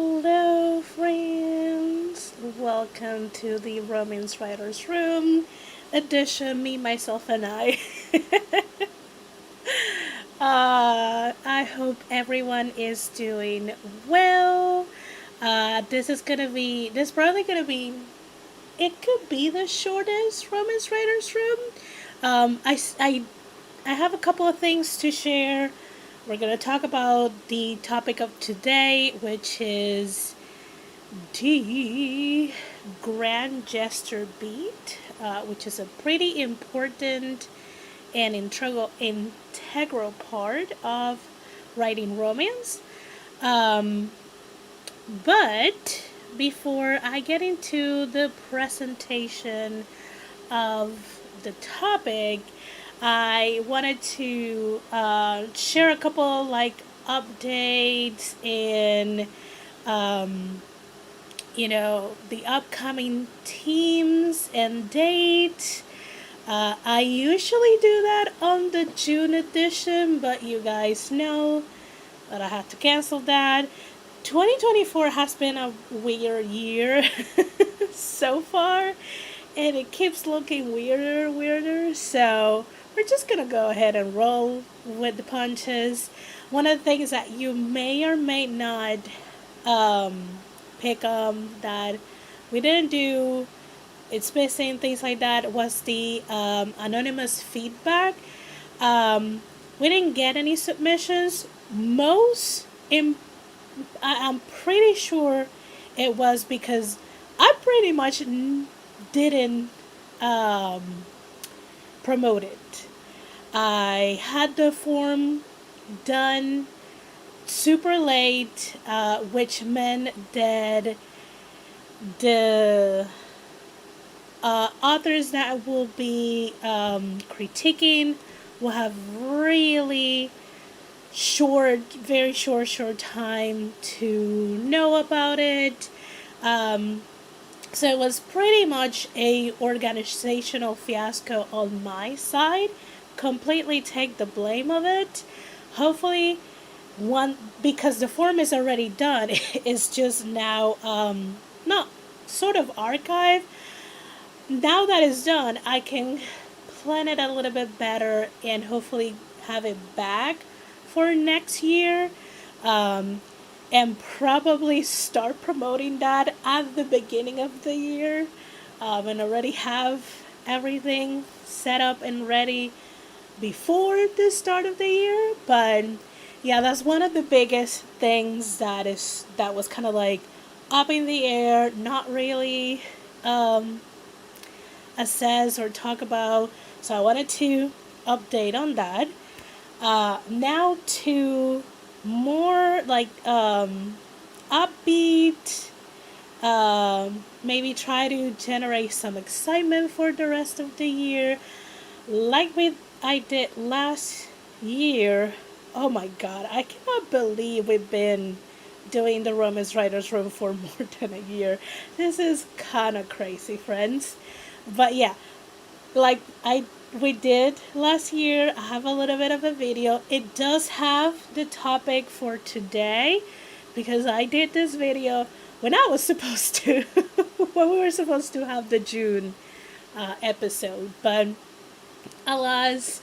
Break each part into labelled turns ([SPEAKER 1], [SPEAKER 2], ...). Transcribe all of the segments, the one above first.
[SPEAKER 1] Hello, friends. Welcome to the Romance Writers Room edition. Me, myself, and I. I hope everyone is doing well. This probably gonna be. It could be the shortest Romance Writers Room. I have a couple of things to share. We're going to talk about the topic of today, which is the grand gesture beat, which is a pretty important and integral part of writing romance. But before I get into the presentation of the topic, I wanted to share a couple updates in the upcoming themes and dates. I usually do that on the June edition, but you guys know that I had to cancel that. 2024 has been a weird year so far, and it keeps looking weirder. So we're just gonna go ahead and roll with the punches. One of the things that you may or may not pick up that we didn't do, it's missing, things like that, was the anonymous feedback. We didn't get any submissions. I'm pretty sure it was because I pretty much didn't promote it. I had the form done super late, which meant that the authors that will be critiquing will have really very short time to know about it. So it was pretty much a organizational fiasco on my side. Completely take the blame of it. Hopefully, because the form is already done, it's just now not sort of archived. Now that it's done, I can plan it a little bit better and hopefully have it back for next year. And probably start promoting that at the beginning of the year, and already have everything set up and ready before the start of the year. But yeah, that's one of the biggest things that was kind of like up in the air, not really assess or talk about. So I wanted to update on that. Now to more upbeat, maybe try to generate some excitement for the rest of the year, like I did last year. Oh my god, I cannot believe we've been doing the Romance Writers Room for more than a year. This is kind of crazy, friends. But yeah, we did last year. I have a little bit of a video. It does have the topic for today because I did this video when I was supposed to, when we were supposed to have the June episode. But alas,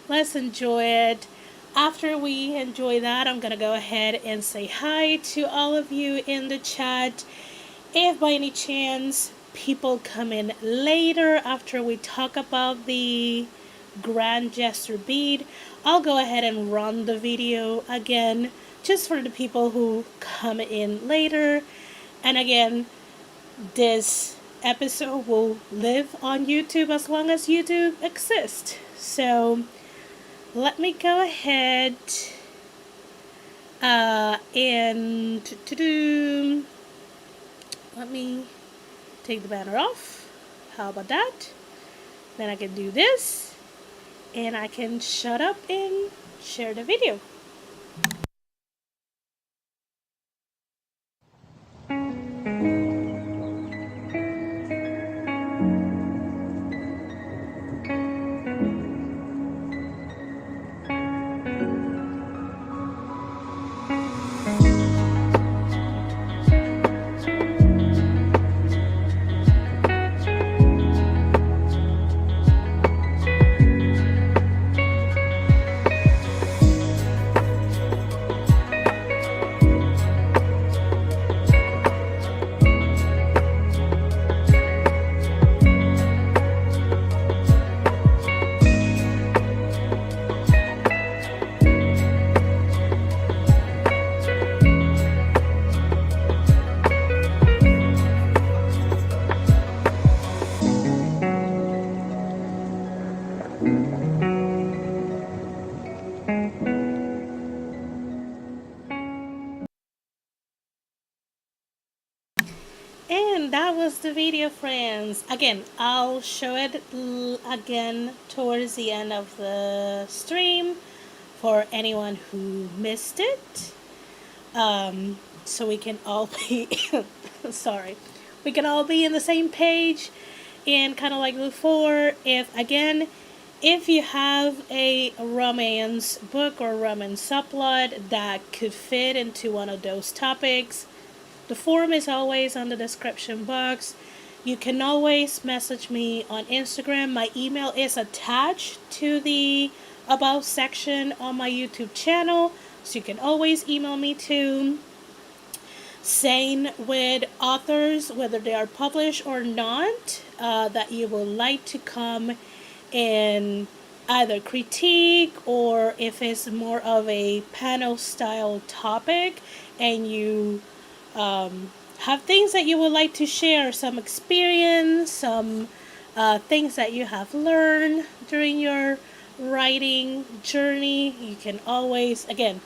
[SPEAKER 1] let's enjoy it. After we enjoy that, I'm gonna go ahead and say hi to all of you in the chat. If by any chance people come in later after we talk about the grand gesture bead, I'll go ahead and run the video again just for the people who come in later. And again, this episode will live on YouTube as long as YouTube exists. So let me go ahead and let me take the banner off. How about that? Then I can do this and I can shut up and share the video. And that was the video, friends. Again, I'll show it again towards the end of the stream for anyone who missed it. So we can all be, sorry, we can all be in the same page. And kind of like before, if you have a romance book or romance subplot that could fit into one of those topics, the form is always on the description box. You can always message me on Instagram. My email is attached to the About section on my YouTube channel, so you can always email me too. Same with authors, whether they are published or not, that you would like to come and either critique, or if it's more of a panel style topic and you have things that you would like to share, some experience, some things that you have learned during your writing journey, you can always, again,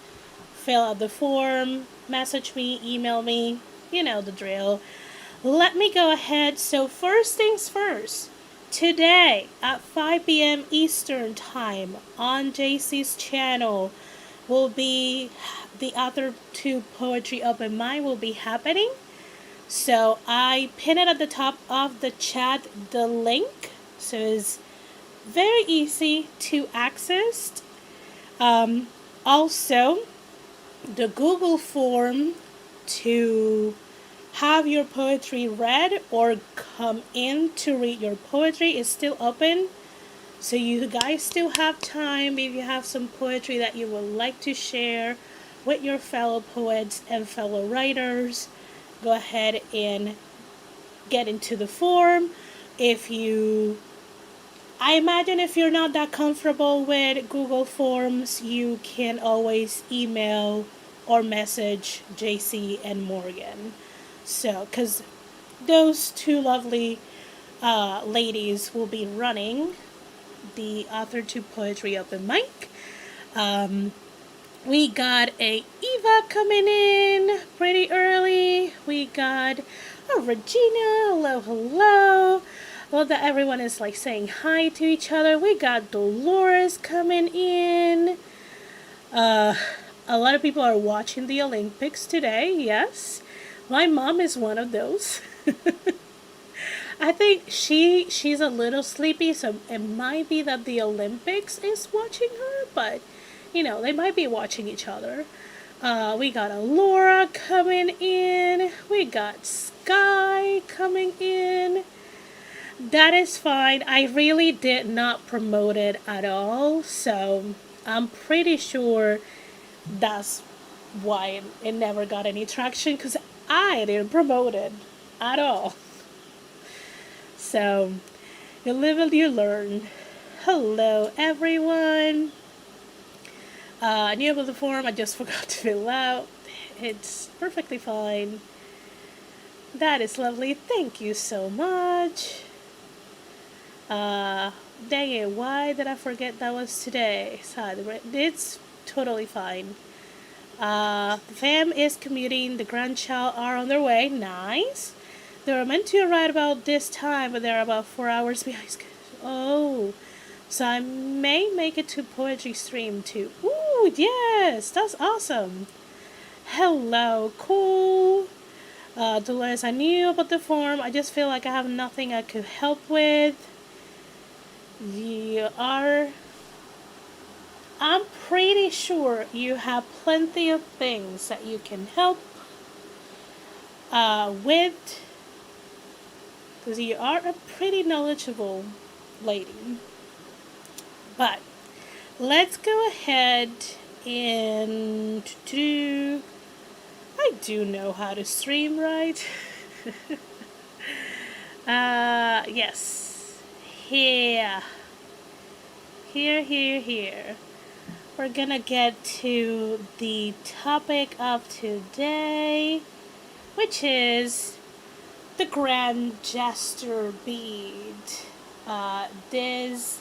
[SPEAKER 1] fill out the form, message me, email me, you know the drill. Let me go ahead. So first things first, today at 5 p.m. Eastern Time on JC's channel will be the Author to Poetry Open Mic will be happening. So I pin it at the top of the chat, the link, so it's very easy to access. Also, the Google form to have your poetry read or come in to read your poetry is still open. So you guys still have time if you have some poetry that you would like to share with your fellow poets and fellow writers. Go ahead and get into the form. I imagine if you're not that comfortable with Google Forms, you can always email or message JC and Morgan. So, because those two lovely ladies will be running the Author to Poetry Open Mic. We got a Eva coming in pretty early. We got Regina. Hello, hello. Love that everyone is like saying hi to each other. We got Dolores coming in. A lot of people are watching the Olympics today. Yes, my mom is one of those. I think she's a little sleepy, so it might be that the Olympics is watching her, but you know, they might be watching each other. We got a Laura coming in. We got Sky coming in. That is fine. I really did not promote it at all, so I'm pretty sure that's why it never got any traction, because I didn't promote it at all. So, you live and you learn. Hello, everyone. I knew about the form, I just forgot to fill out. It's perfectly fine. That is lovely. Thank you so much. Dang it, why did I forget that was today? It's totally fine. The fam is commuting, the grandchild are on their way. Nice. They were meant to arrive about this time, but they're about 4 hours behind schedule. Oh, so I may make it to poetry stream too. Ooh, yes, that's awesome. Hello, cool. Dolores, I knew about the form. I just feel like I have nothing I could help with. I'm pretty sure you have plenty of things that you can help with, because you are a pretty knowledgeable lady. But let's go ahead and I do know how to stream, right? Yes. Here. We're gonna get to the topic of today, which is the Grand Gesture bead. This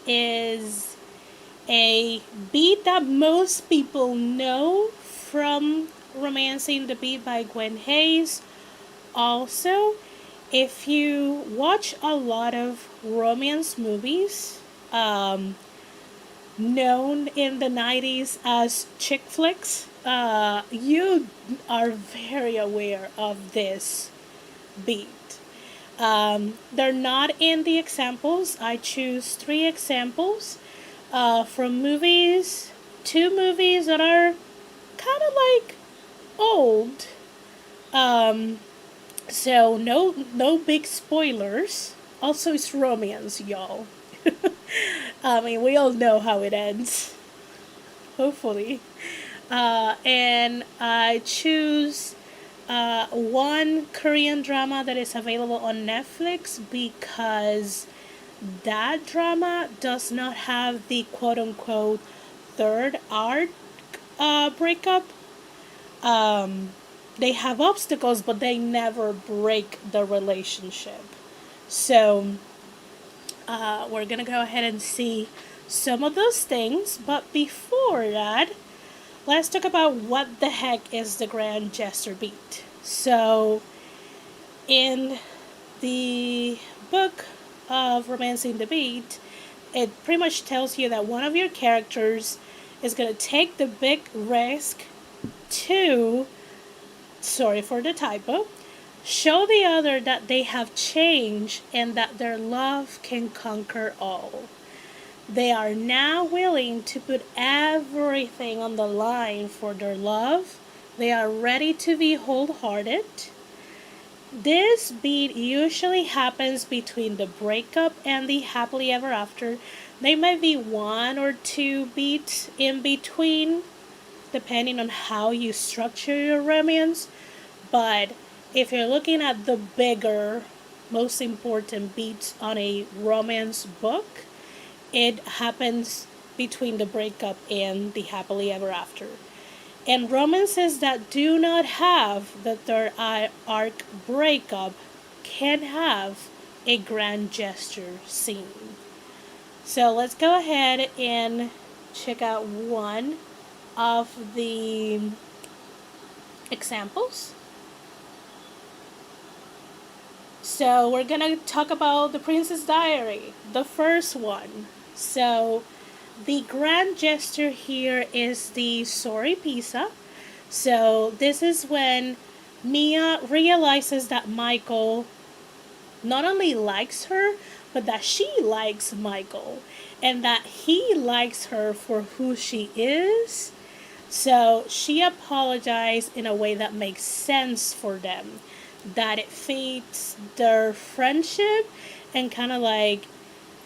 [SPEAKER 1] is a bead that most people know from Romancing the Bead by Gwen Hayes, Also, if you watch a lot of romance movies, um, known in the 90s as chick flicks, you are very aware of this beat. They're not in the examples. I choose three examples from movies, two movies that are kind of like old. Um, so no big spoilers. Also, it's romance, y'all. I mean, we all know how it ends. Hopefully. And I choose one Korean drama that is available on Netflix because that drama does not have the quote unquote third arc breakup. Um, they have obstacles, but they never break the relationship. So we're gonna go ahead and see some of those things. But before that, let's talk about what the heck is the grand gesture beat. So, in the book of Romancing the Beat, it pretty much tells you that one of your characters is going to take the big risk to, sorry for the typo, show the other that they have changed and that their love can conquer all. They are now willing to put everything on the line for their love. They are ready to be wholehearted. This beat usually happens between the breakup and the happily ever after. There might be one or two beats in between, depending on how you structure your romance. But if you're looking at the bigger, most important beats on a romance book, it happens between the breakup and the happily ever after. And romances that do not have the third arc breakup can have a grand gesture scene. So let's go ahead and check out one of the examples. So we're gonna talk about The Princess Diary, the first one. So the grand gesture here is the sorry pizza. So this is when Mia realizes that Michael not only likes her, but that she likes Michael and that he likes her for who she is. So she apologized in a way that makes sense for them, that it fits their friendship and kind of like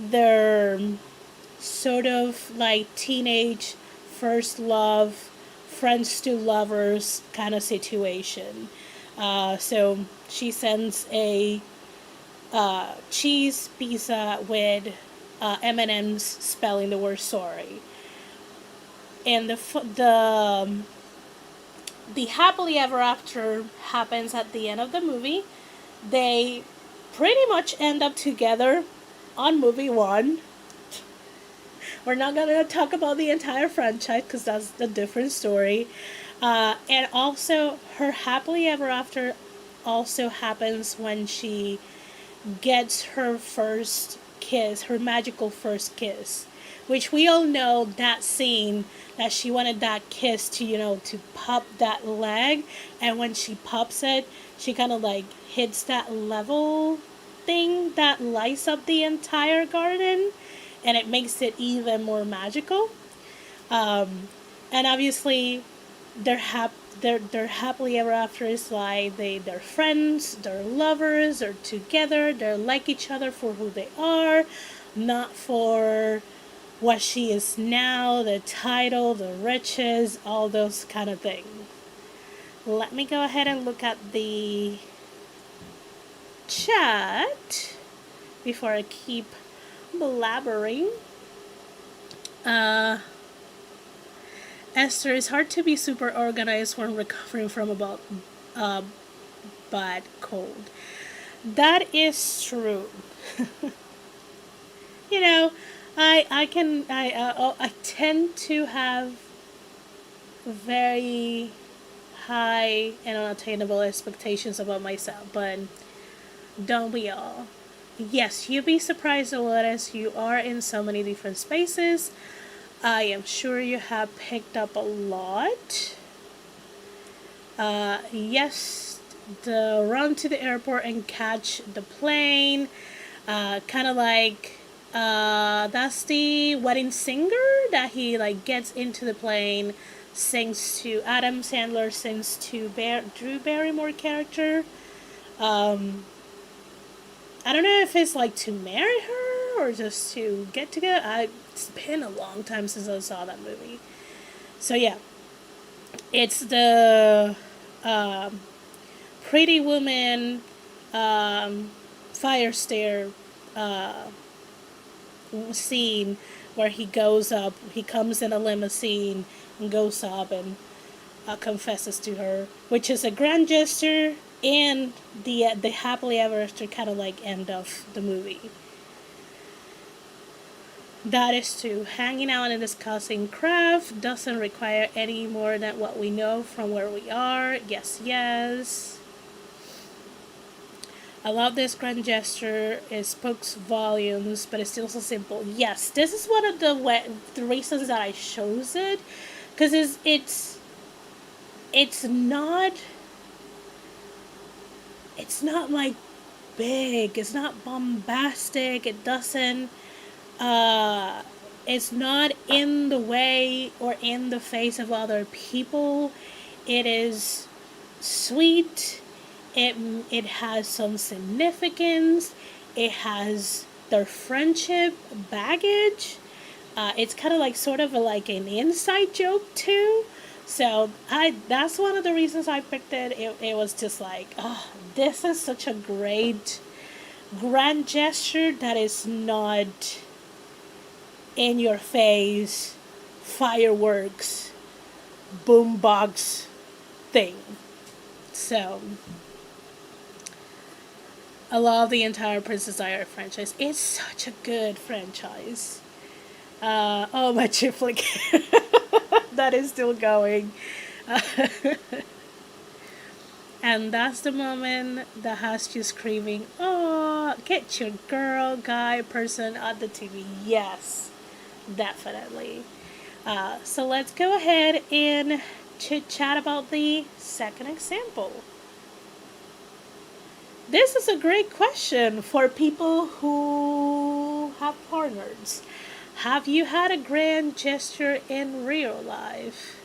[SPEAKER 1] their sort of like teenage first love, friends to lovers kind of situation. So she sends a cheese pizza with M&M's spelling the word sorry. And the happily ever after happens at the end of the movie. They pretty much end up together on movie one. We're not going to talk about the entire franchise because that's a different story. And also, her happily ever after also happens when she gets her first kiss, her magical first kiss. Which we all know that scene that she wanted that kiss to, to pop that leg. And when she pops it, she kind of like hits that level thing that lights up the entire garden. And it makes it even more magical. And obviously, they're happily ever after is like they're friends, they're lovers, they're together, they like each other for who they are, not for what she is now, the title, the riches, all those kind of things. Let me go ahead and look at the chat before I keep blabbering. Esther, it's hard to be super organized when recovering from a bad cold. That is true. you know, I tend to have very high and unattainable expectations about myself, but don't we all? Yes, you'd be surprised at what as you are in so many different spaces. I am sure you have picked up a lot. Yes, the run to the airport and catch the plane. Kind of like that's the wedding singer that he like gets into the plane, sings to Adam Sandler, sings to Drew Barrymore character. I don't know if it's like to marry her or just to get together. It's been a long time since I saw that movie. So yeah, it's the Pretty Woman fire stair scene where he comes in a limousine and goes up and confesses to her, which is a grand gesture and the happily ever after kind of like end of the movie. That is to hanging out and discussing craft doesn't require any more than what we know from where we are. Yes, yes. I love this grand gesture. It speaks volumes, but it's still so simple. Yes, this is one of the reasons that I chose it, because it's not like big. It's not bombastic. It doesn't. It's not in the way or in the face of other people. It is sweet. It has some significance. It has their friendship baggage. It's kind of like sort of like an inside joke too. So that's one of the reasons I picked it. It was just like, oh, this is such a great grand gesture that is not in your face fireworks boombox thing. So I love the entire Princess Diary franchise. It's such a good franchise. Oh, my chiplet that is still going. And that's the moment that has you screaming, oh, get your girl, guy, person on the TV. Yes, definitely. So let's go ahead and chit chat about the second example. This is a great question for people who have partners. Have you had a grand gesture in real life?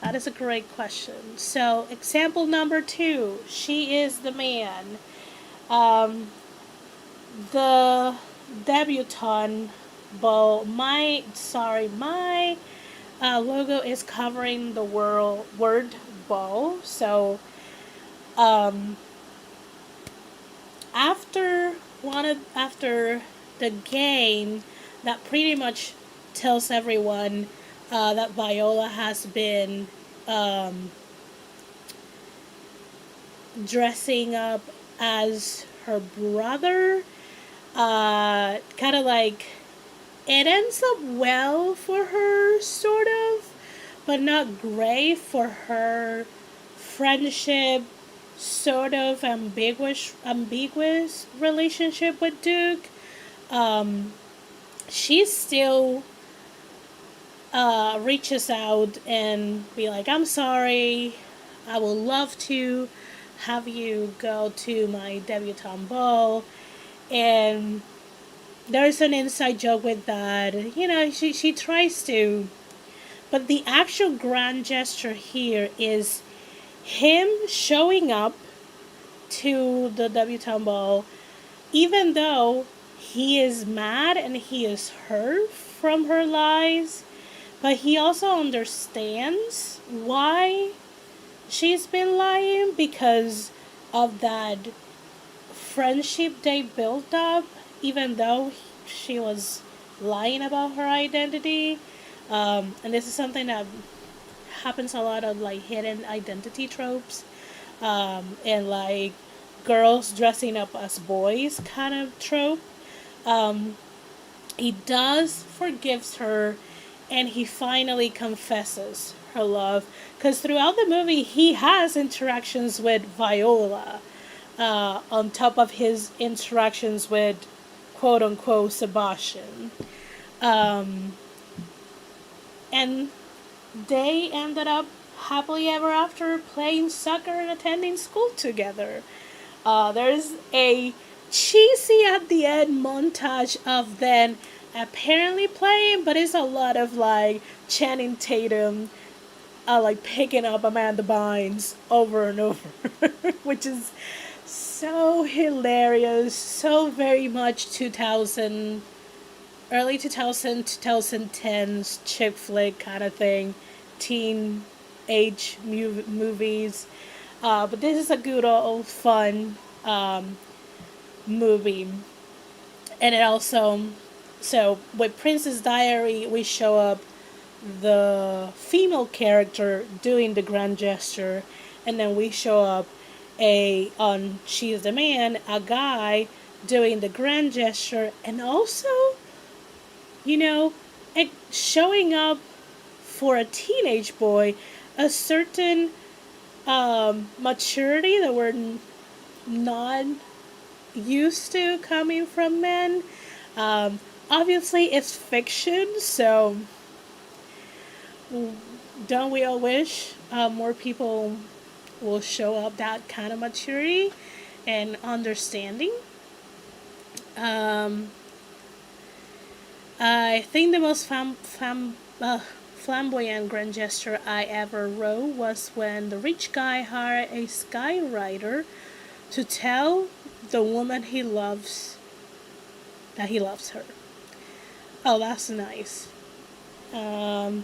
[SPEAKER 1] That is a great question. So, example number 2, she is the man. The debutante ball. My logo is covering the word ball. So, after the game, that pretty much tells everyone that Viola has been dressing up as her brother. Kind of like it ends up well for her, sort of, but not great for her friendship, sort of ambiguous relationship with Duke. She still reaches out and be like, I'm sorry, I would love to have you go to my debutante ball. And there's an inside joke with that. You know, she tries to. But the actual grand gesture here is him showing up to the debutante ball, even though he is mad and he is hurt from her lies, but he also understands why she's been lying because of that friendship they built up, even though she was lying about her identity. And this is something that happens a lot of like hidden identity tropes, and like girls dressing up as boys kind of trope. He does forgives her, and he finally confesses her love, because throughout the movie he has interactions with Viola, on top of his interactions with quote unquote Sebastian. Um, and they ended up happily ever after playing soccer and attending school together. There's a cheesy at the end montage of them apparently playing, but it's a lot of like Channing Tatum, like picking up Amanda Bynes over and over, which is so hilarious, so very much 2000, early 2010s chick flick kind of thing, teen age movies. But this is a good old fun movie. And it also, so with Princess Diary, we show up the female character doing the grand gesture, and then we show up on She's the Man, a guy doing the grand gesture, and also, you know, showing up for a teenage boy a certain maturity that we're not used to coming from men. Obviously, it's fiction, so don't we all wish more people will show up that kind of maturity and understanding? Um, I think the most flamboyant grand gesture I ever wrote was when the rich guy hired a skywriter to tell the woman he loves that he loves her. Oh, that's nice. Um,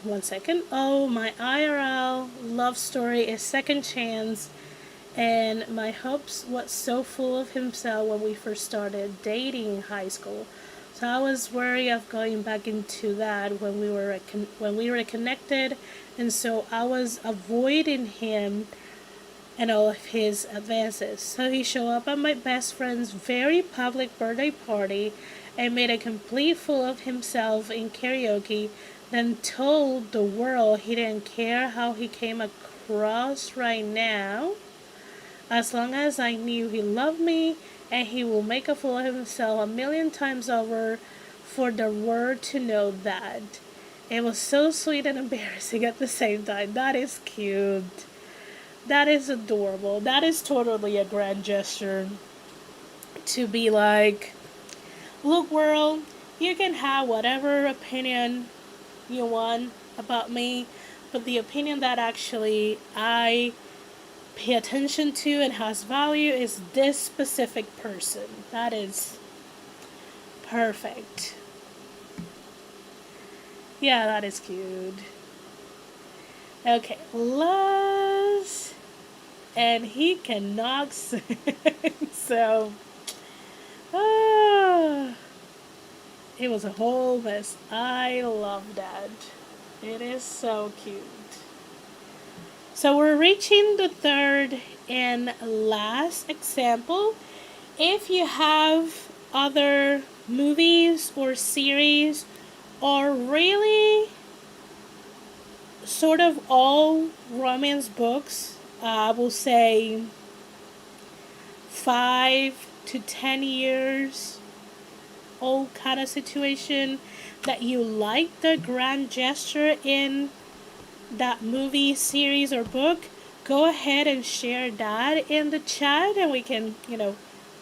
[SPEAKER 1] One second. Oh, my IRL love story is Second Chance, and my hopes was so full of himself when we first started dating in high school. So I was worried of going back into that when we were connected, and so I was avoiding him and all of his advances. So he showed up at my best friend's very public birthday party and made a complete fool of himself in karaoke, then told the world he didn't care how he came across right now, as long as I knew he loved me and he will make a fool of himself a million times over for the world to know that. It was so sweet and embarrassing at the same time. That is cute. That is adorable. That is totally a grand gesture to be like, look, world, you can have whatever opinion you want about me, but the opinion that actually I pay attention to and has value is this specific person. That is perfect. Yeah, that is cute. Okay, Les, and he cannot sing, so it was a whole mess. I love that. It is so cute. So we're reaching the third and last example. If you have other movies or series or really sort of all romance books, I will say 5 to 10 years old kind of situation, that you like the grand gesture in that movie, series, or book, go ahead and share that in the chat and we can,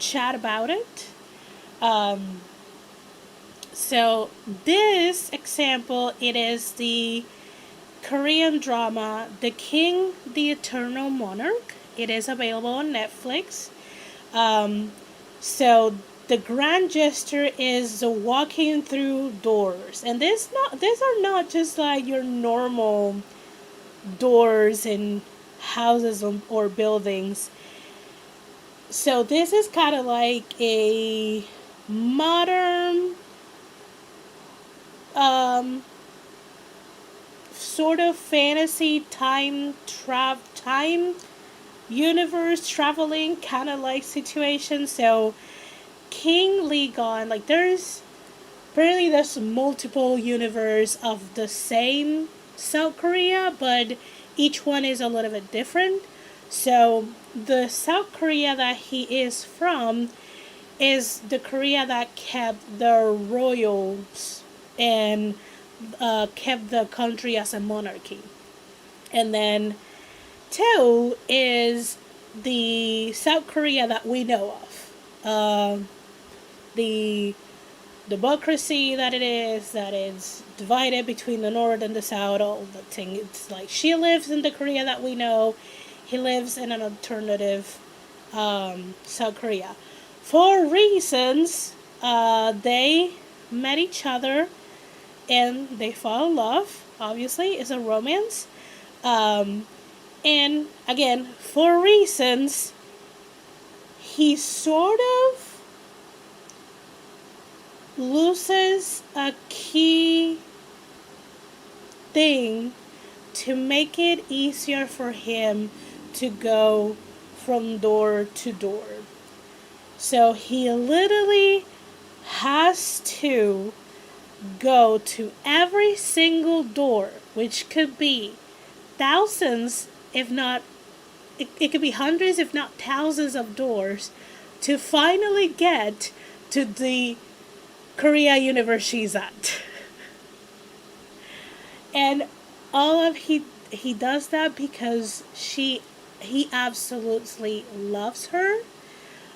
[SPEAKER 1] chat about it. So this example, it is the Korean drama The King, the Eternal Monarch. It is available on Netflix. So the grand gesture is the walking through doors, and these are not just like your normal doors in houses or buildings. So this is kind of like a modern sort of fantasy time universe traveling kind of like situation. So King Legon, like there's apparently there's multiple universe of the same South Korea, but each one is a little bit different. So the South Korea that he is from is the Korea that kept the royals and kept the country as a monarchy. And then two is the South Korea that we know of. The democracy that is divided between the North and the South, all the thing. It's like she lives in the Korea that we know, he lives in an alternative South Korea. For reasons, they met each other and they fall in love. Obviously, it's a romance. And again, for reasons, he sort of loses a key thing to make it easier for him to go from door to door. So he literally has to go to every single door, which could be thousands, if not, it could be hundreds, if not thousands of doors, to finally get to the Korea universe she's at. And all of he does that because he absolutely loves her.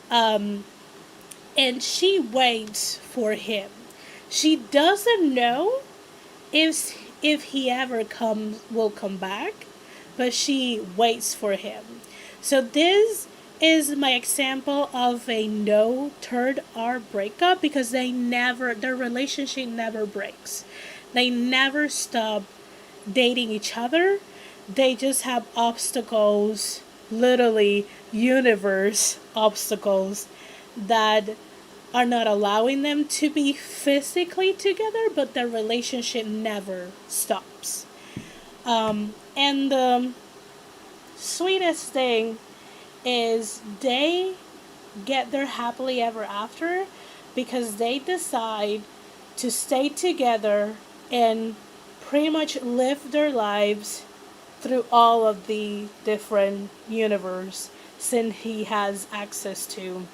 [SPEAKER 1] And she waits for him. She doesn't know if he ever will come back, but she waits for him. So this is my example of a no third R breakup, because their relationship never breaks. They never stop dating each other. They just have obstacles, literally universe obstacles, that are not allowing them to be physically together, but their relationship never stops. And the sweetest thing is they get their happily ever after because they decide to stay together and pretty much live their lives through all of the different universe, since he has access to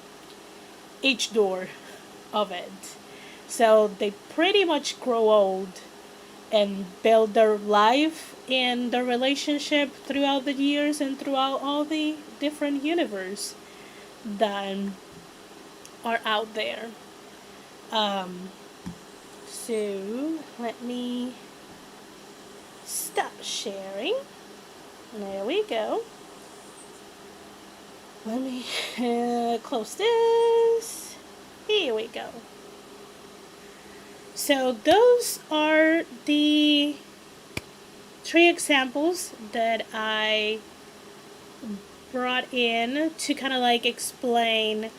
[SPEAKER 1] each door of it. So they pretty much grow old and build their life and their relationship throughout the years and throughout all the different universe that are out there. So let me stop sharing. There we go. Let me close this. Here we go. So those are the 3 examples that I brought in to kind of like explain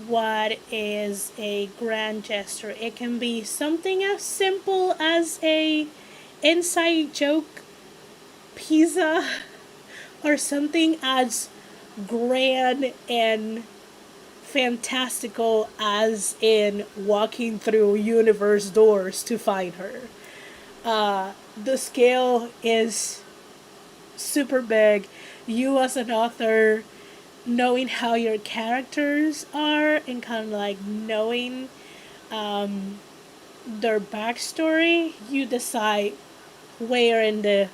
[SPEAKER 1] what is a grand gesture. It can be something as simple as a inside joke pizza, or something as grand and fantastical as in walking through universe doors to find her. The scale is super big. You as an author, knowing how your characters are and kind of like knowing their backstory, you decide where in the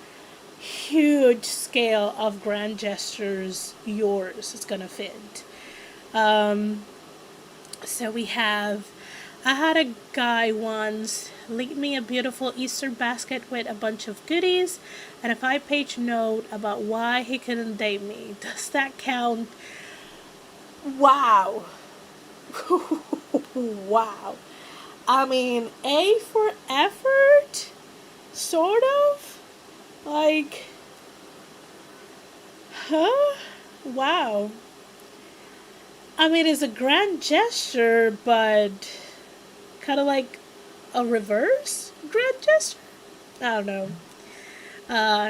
[SPEAKER 1] huge scale of grand gestures yours is gonna fit. So we have, I had a guy once leave me a beautiful Easter basket with a bunch of goodies and a 5-page note about why he couldn't date me. Does that count? Wow. Wow. I mean, A for effort? Sort of? Like, huh? Wow. I mean, it's a grand gesture, but kind of like a reverse grand gesture? I don't know.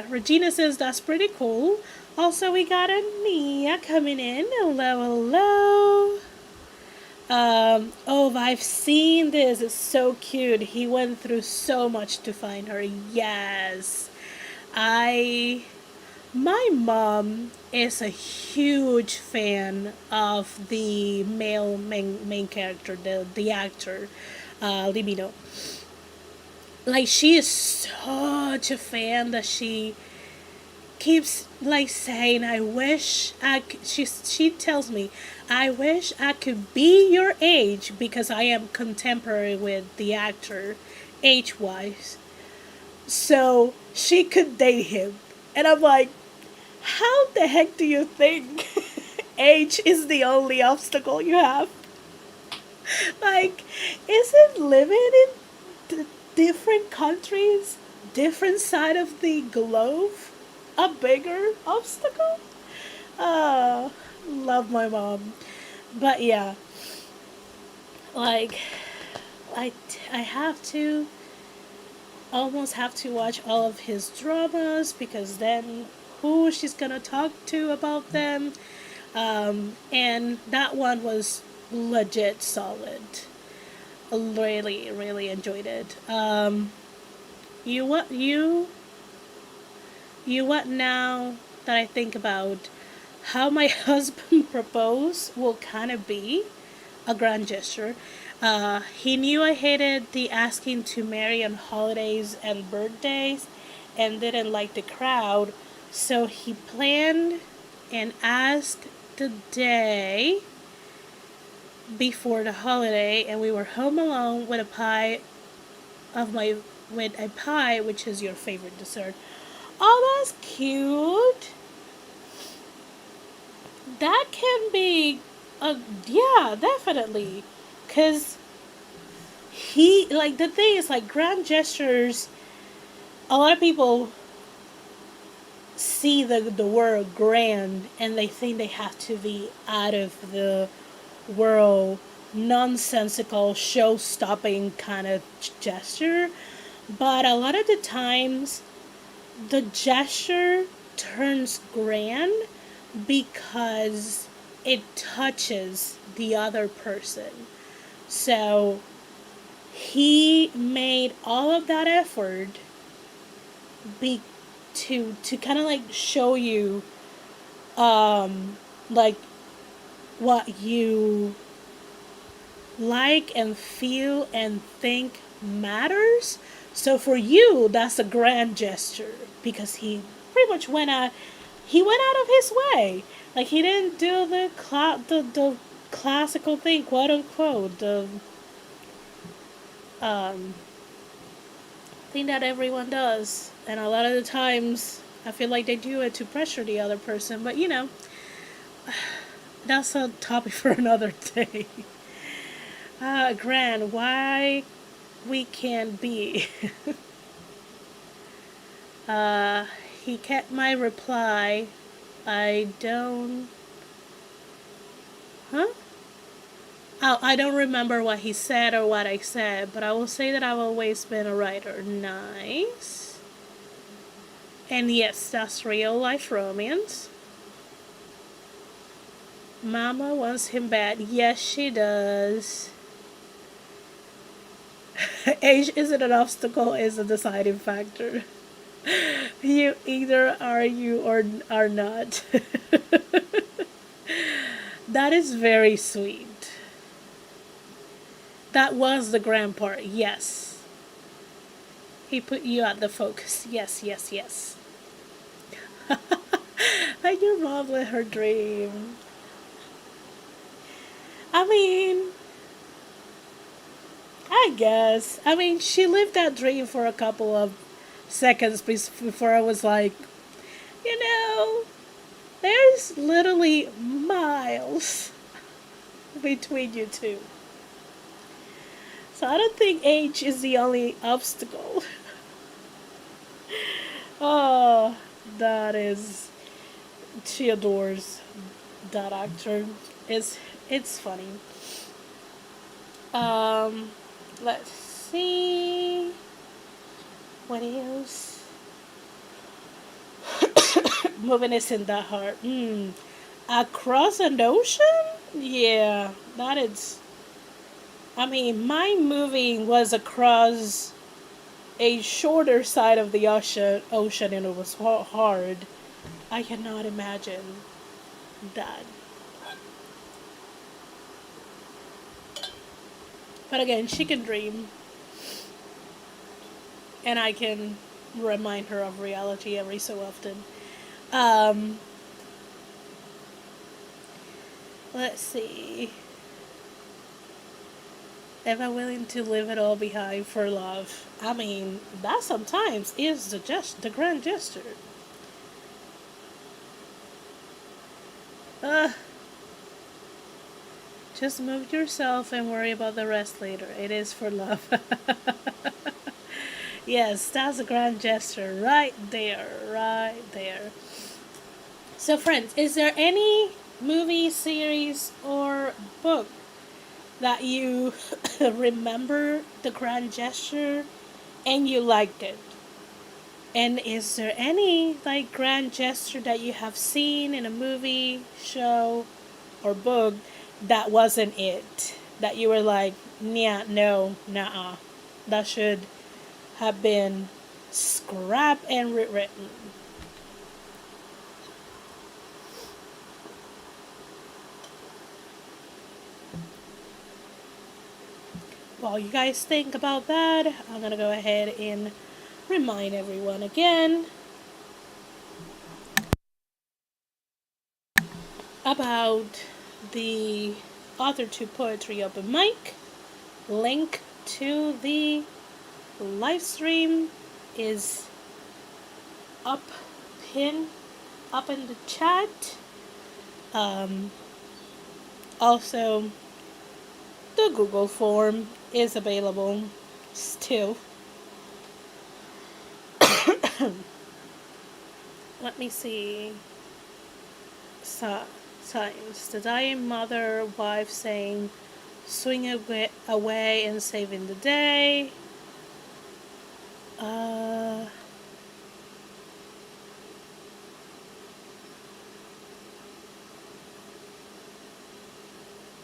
[SPEAKER 1] Regina says that's pretty cool. Also, we got a Nia coming in. Hello, hello. Oh, I've seen this. It's so cute. He went through so much to find her. Yes. I My mom is a huge fan of the male main character, the actor, Libino. Like she is such a fan that she keeps like saying, "I wish She tells me, "I wish I could be your age because I am contemporary with the actor, age wise, so she could date him." And I'm like, how the heck do you think age is the only obstacle you have? Like, isn't living in different countries, different side of the globe, a bigger obstacle? Oh, love my mom. But yeah, like, I have to almost have to watch all of his dramas because then who she's gonna talk to about them. And that one was legit solid. Really, really enjoyed it. You what you what now that I think about how my husband proposed will kind of be a grand gesture. He knew I hated the asking to marry on holidays and birthdays and didn't like the crowd, so he planned and asked the day before the holiday, and we were home alone with a pie of my with a pie, which is your favorite dessert. Oh, that's cute. That can be a yeah, definitely. Cause he like the thing is like grand gestures. A lot of people see the word grand and they think they have to be out of the world, nonsensical, show stopping kind of gesture. But a lot of the times, the gesture turns grand because it touches the other person. So he made all of that effort be to kind of like show you like what you like and feel and think matters. So for you, that's a grand gesture because he pretty much he went out of his way. Like he didn't do the classical thing, quote unquote, the um, thing that everyone does. And a lot of the times, I feel like they do it to pressure the other person. But that's a topic for another day. Gran, why we can't be? uh, he kept my reply. I don't. Huh? Oh, I don't remember what he said or what I said, but I will say that I've always been a writer. Nice. And yes, that's real life romance. Mama wants him bad. Yes, she does. Age isn't an obstacle, it's a deciding factor. You either are you or are not. That is very sweet. That was the grand part, yes. He put you at the focus. Yes, yes, yes. Like your mom let her dream. I mean, I guess. I mean, she lived that dream for a couple of seconds before I was like, you know, there's literally miles between you two. So I don't think age is the only obstacle. Oh, that is. She adores that actor. It's funny. Um, let's see. What else? Moving isn't that hard. Across an ocean? Yeah, that is. I mean, my moving was across a shorter side of the ocean and it was hard. I cannot imagine that. But again, she can dream, and I can remind her of reality every so often. Um, let's see. Am I willing to leave it all behind for love? I mean, that sometimes is the grand gesture. Uh, just move yourself and worry about the rest later. It is for love. Yes, that's a grand gesture right there, right there. So, friends, is there any movie, series, or book that you remember the grand gesture and you liked it? And is there any like grand gesture that you have seen in a movie, show, or book that wasn't it? That you were like, yeah, no, nah, that should have been scrapped and rewritten. While you guys think about that, I'm gonna go ahead and remind everyone again about the Author to Poetry Open Mic. Link to the live stream is up pin up in the chat. Um, Also, the Google form is available still. Let me see. Signs. The dying mother, wife saying, swing away and saving the day. Uh,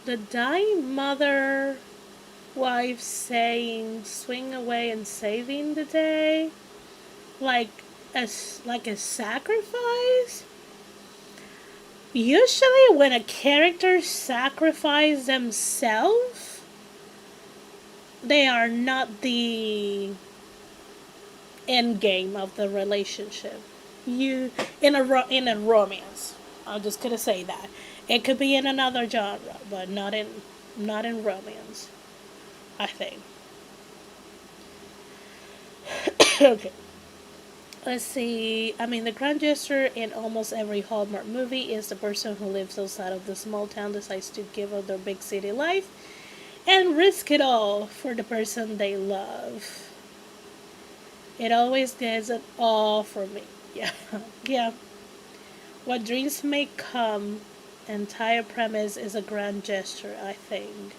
[SPEAKER 1] the dying mother, wife saying, swing away and saving the day. Like like a sacrifice. Usually, when a character sacrifices themselves, they are not the end game of the relationship. You in a romance. I'm just gonna say that it could be in another genre, but not in romance. I think. Okay. Let's see. I mean, the grand gesture in almost every Hallmark movie is the person who lives outside of the small town decides to give up their big city life and risk it all for the person they love. It always gets it all for me. Yeah, yeah. What dreams may come, entire premise is a grand gesture, I think.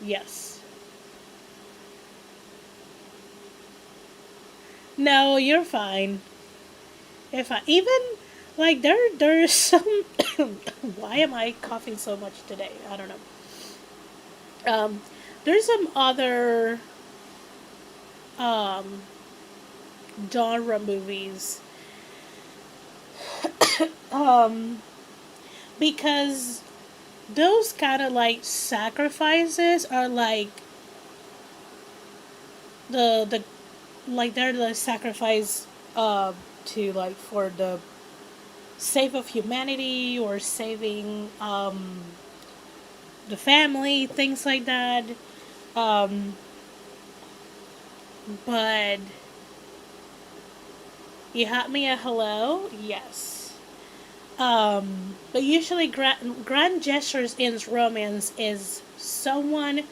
[SPEAKER 1] Yes. No, you're fine. If I even like there's some why am I coughing so much today? I don't know. Um there's some other um genre movies um because those kind of like sacrifices are like the like they're the sacrifice to like for the sake of humanity or saving the family, things like that. Um, but you had me a hello, yes. But usually grand gestures in romance is someone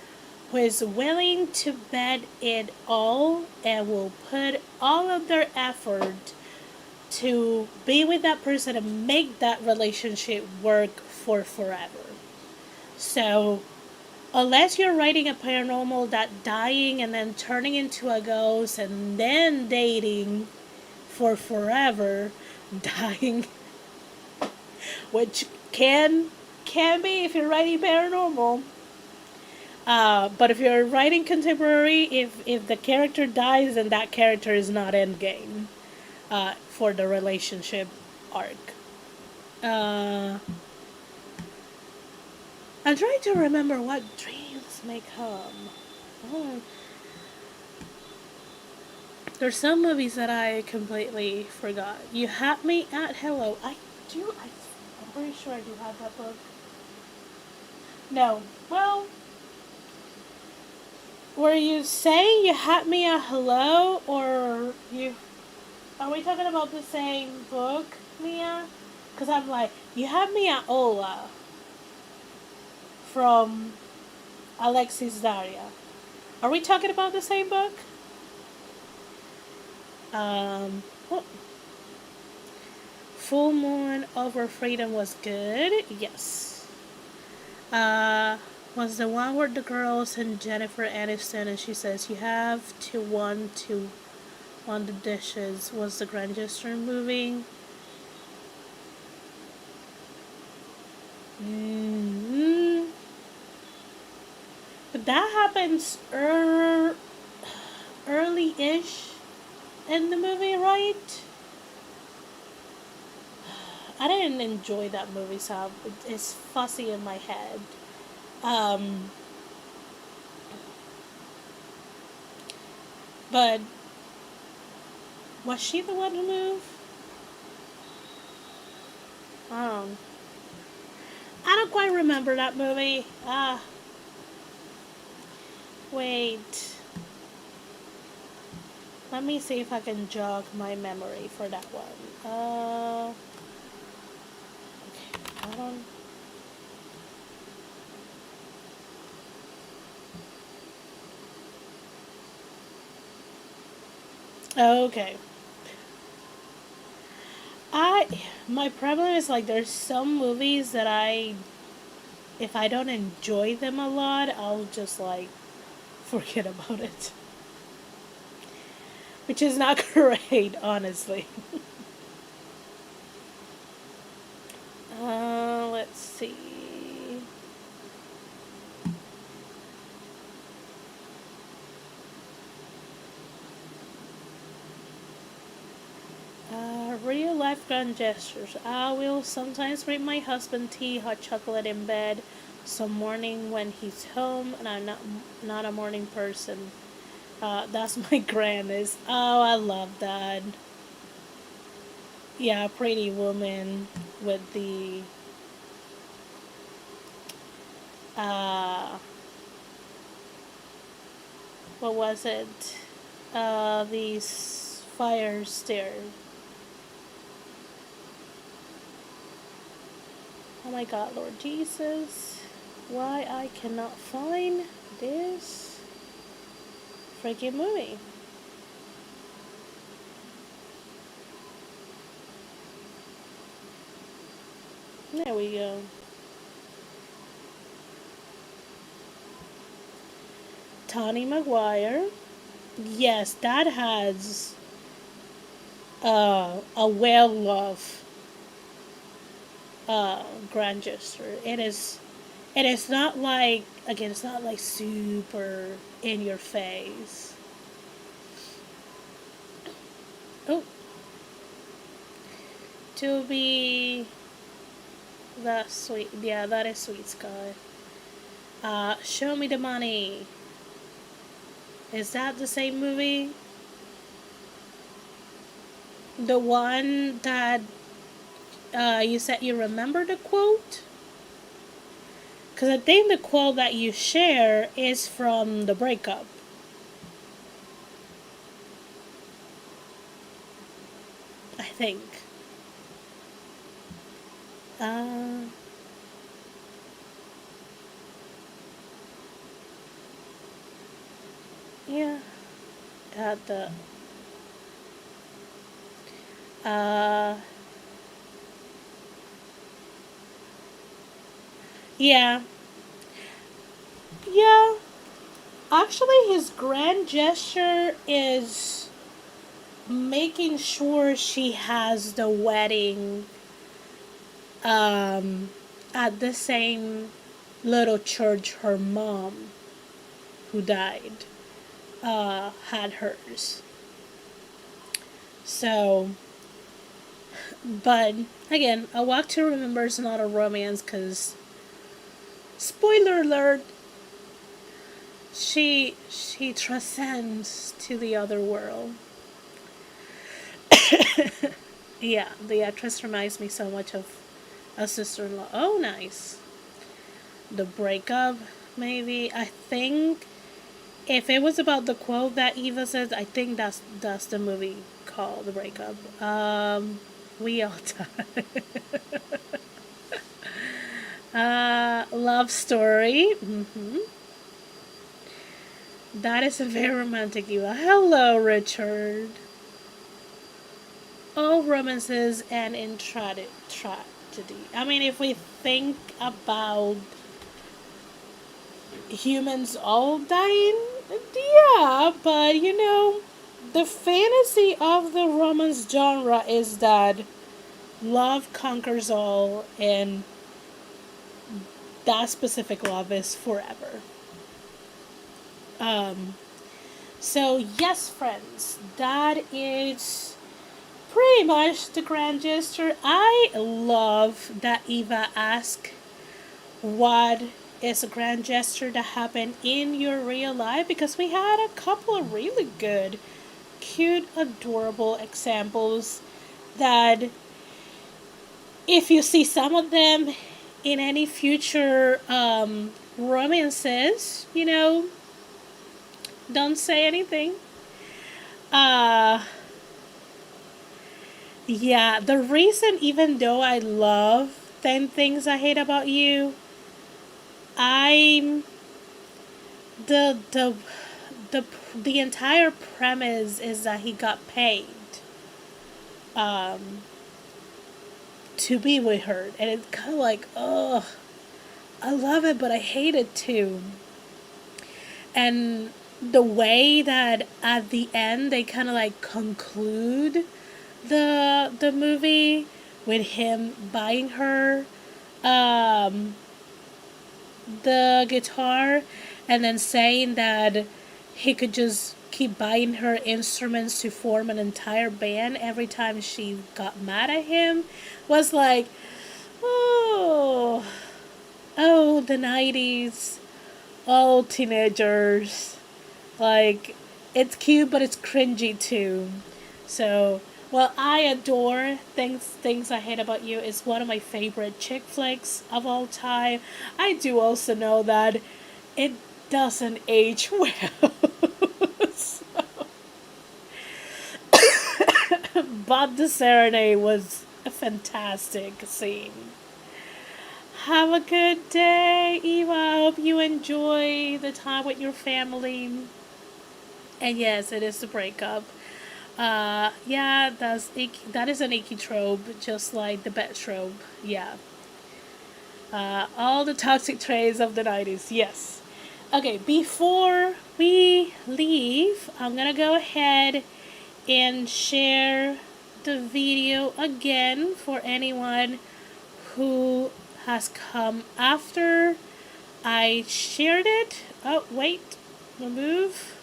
[SPEAKER 1] who is willing to bet it all and will put all of their effort to be with that person and make that relationship work for forever. So, unless you're writing a paranormal that dying and then turning into a ghost and then dating for forever, dying, which can be if you're writing paranormal. But if you're writing contemporary, if the character dies, then that character is not endgame for the relationship arc. Uh, I'm trying to remember what dreams may come. Oh, there's some movies that I completely forgot. You Had Me at Hello. I'm pretty sure I do have that book. No. Well, were you saying You Had Me at Hello, or you? Are we talking about the same book, Mia? Because I'm like, You Had Me at Ola from Alexis Daria. Are we talking about the same book? Oh, Full Moon Over Freedom was good. Yes. Uh, was the one where the girls and Jennifer Aniston and she says you have to want the dishes. Was the Grand Gesture movie? Mm-hmm. But that happens early-ish in the movie, right? I didn't enjoy that movie, so it's fuzzy in my head. Um, but was she the one who moved? Um, I don't quite remember that movie. Wait. Let me see if I can jog my memory for that one. Okay, hold on. Okay. I my problem is like there's some movies that if I don't enjoy them a lot, I'll just like forget about it. Which is not great, honestly. Let's see. Real life grand gestures. I will sometimes bring my husband tea, hot chocolate in bed some morning when he's home, and I'm not a morning person. That's my grandest. Oh, I love that. Yeah, Pretty Woman with the uh, what was it? These fire stairs. Oh my God, Lord Jesus. Why I cannot find this freaking movie. There we go. Tony Maguire. Yes, that has a well loved grand gesture. It is not like, again, it's not like super in your face. Oh, to be that sweet. Yeah, that is Sweet Sky. Show Me the Money. Is that the same movie? The one that you said you remember the quote? Because I think the quote that you share is from the breakup. I think. Uh, yeah. Got the. Uh, yeah. Yeah. Actually, his grand gesture is making sure she has the wedding um, at the same little church her mom who died had hers. So, but again, A Walk to Remember is not a romance because, spoiler alert, she transcends to the other world. Yeah, the actress reminds me so much of a sister-in-law. Oh, nice. The breakup, maybe. I think if it was about the quote that Eva says, I think that's the movie called The Breakup. We all die. Love story. That is a very romantic Eva. Hello, Richard. All romances end in tragedy. I mean, if we think about humans all dying, yeah, but the fantasy of the romance genre is that love conquers all, and that specific love is forever. So yes, friends, that is pretty much the grand gesture. I love that Eva asked what is a grand gesture that happened in your real life, because we had a couple of really good, cute, adorable examples that if you see some of them in any future romances, don't say anything. Yeah, the reason, even though I love 10 Things I Hate About You, I'm the the entire premise is that he got paid to be with her, and it's kind of like, oh, I love it, but I hate it too. And the way that at the end they kind of like conclude the movie with him buying her the guitar, and then saying that he could just keep buying her instruments to form an entire band every time she got mad at him, was like, oh, the 90s, all teenagers. Like, it's cute, but it's cringy too. So, well, I adore Things I Hate About You. It's one of my favorite chick flicks of all time. I do also know that it doesn't age well. So, but the serenade was a fantastic scene. Have a good day, Eva. I hope you enjoy the time with your family. And yes, it is the breakup. Yeah, that is an icky trope, just like the bed trope. Yeah. All the toxic traits of the 90s. Yes. Okay, before we leave, I'm gonna go ahead and share the video again for anyone who has come after I shared it. Oh, wait. Remove.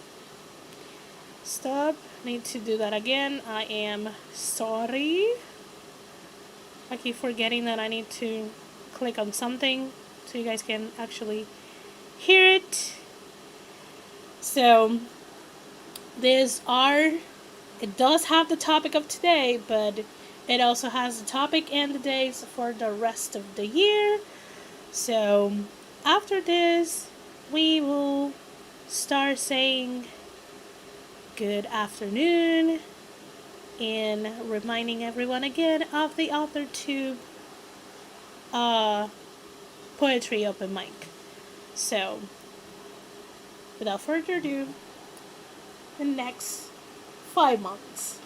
[SPEAKER 1] Stop. Need to do that again. I am sorry. I keep forgetting that I need to click on something so you guys can actually hear it. So it does have the topic of today, but it also has the topic and the days for the rest of the year. So after this, we will start saying good afternoon and reminding everyone again of the AuthorTube poetry open mic. So without further ado, the next 5 months.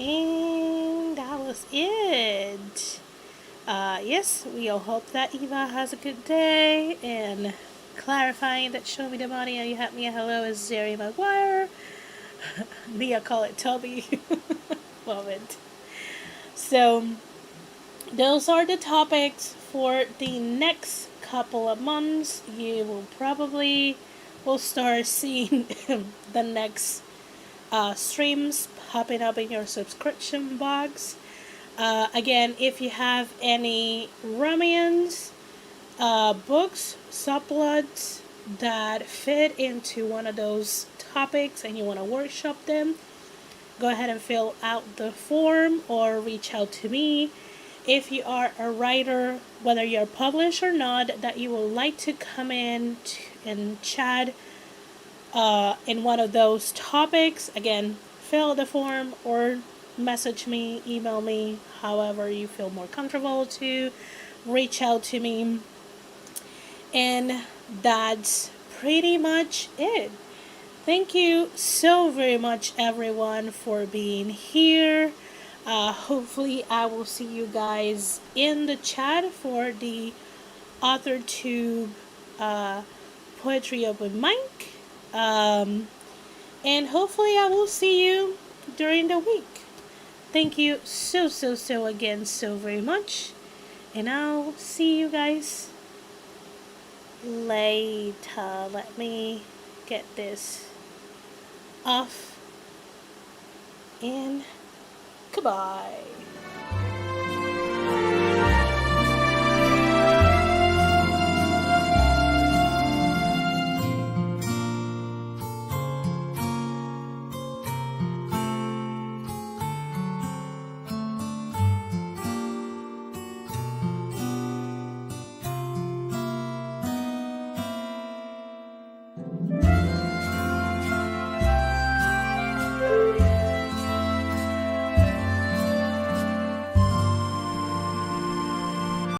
[SPEAKER 1] And that was it. Yes, we all hope that Eva has a good day. And clarifying that show me the money and you have me a hello is Jerry Maguire. Mia call it Toby. Love it. So those are the topics for the next couple of months. You will probably will start seeing the next streams popping up in your subscription box. Again, if you have any Romance books, subplots that fit into one of those topics and you want to workshop them, go ahead and fill out the form or reach out to me. If you are a writer, whether you're published or not, that you would like to come in and chat in one of those topics, again, fill out the form or message me, email me, however you feel more comfortable to reach out to me. And that's pretty much it. Thank you so very much, everyone, for being here. Hopefully, I will see you guys in the chat for the AuthorTube Poetry Open Mic. And hopefully, I will see you during the week. Thank you so again so very much. And I'll see you guys later. Let me get this off. And goodbye.